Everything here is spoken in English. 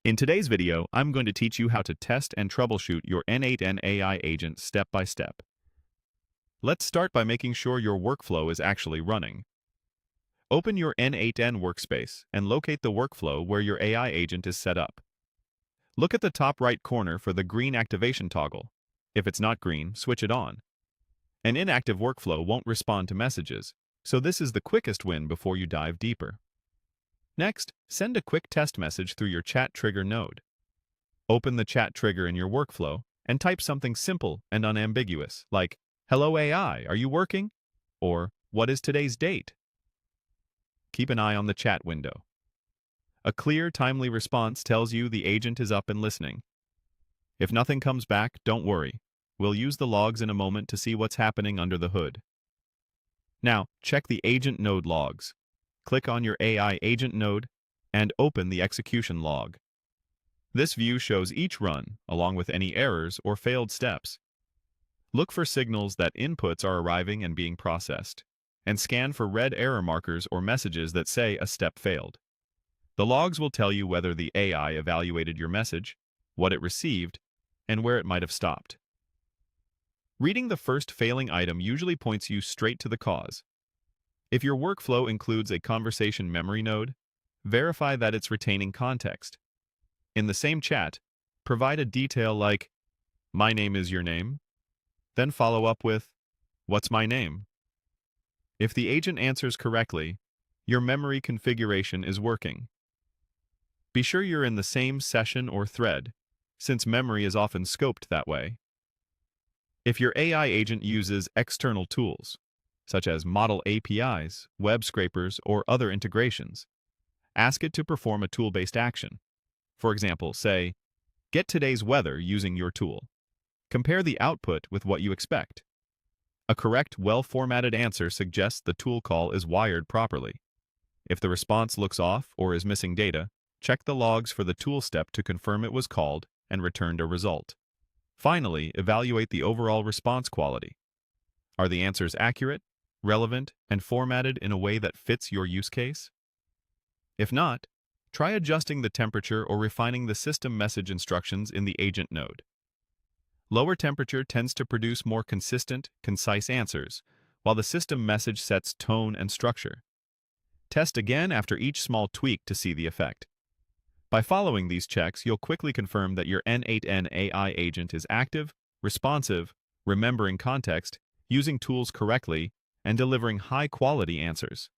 In today's video, I'm going to teach you how to test and troubleshoot your n8n AI agent step by step. Let's start by making sure your workflow is actually running. Open your n8n workspace and locate the workflow where your AI agent is set up. Look at the top right corner for the green activation toggle. If it's not green, switch it on. An inactive workflow won't respond to messages, so this is the quickest win before you dive deeper. Next, send a quick test message through your chat trigger node. Open the chat trigger in your workflow and type something simple and unambiguous, like, "Hello AI, are you working?" or "What is today's date?" Keep an eye on the chat window. A clear, timely response tells you the agent is up and listening. If nothing comes back, don't worry. We'll use the logs in a moment to see what's happening under the hood. Now, check the agent node logs. Click on your AI agent node and open the execution log. This view shows each run, along with any errors or failed steps. Look for signals that inputs are arriving and being processed, and scan for red error markers or messages that say a step failed. The logs will tell you whether the AI evaluated your message, what it received, and where it might have stopped. Reading the first failing item usually points you straight to the cause. If your workflow includes a conversation memory node, verify that it's retaining context. In the same chat, provide a detail like, "My name is your name," then follow up with, "What's my name?" If the agent answers correctly, your memory configuration is working. Be sure you're in the same session or thread, since memory is often scoped that way. If your AI agent uses external tools, such as model APIs, web scrapers, or other integrations, ask it to perform a tool-based action. For example, say, "Get today's weather using your tool." Compare the output with what you expect. A correct, well-formatted answer suggests the tool call is wired properly. If the response looks off or is missing data, check the logs for the tool step to confirm it was called and returned a result. Finally, evaluate the overall response quality. Are the answers accurate, relevant, and formatted in a way that fits your use case? If not, try adjusting the temperature or refining the system message instructions in the agent node. Lower temperature tends to produce more consistent, concise answers, while the system message sets tone and structure. Test again after each small tweak to see the effect. By following these checks, you'll quickly confirm that your n8n AI agent is active, responsive, remembering context, using tools correctly, and delivering high-quality answers.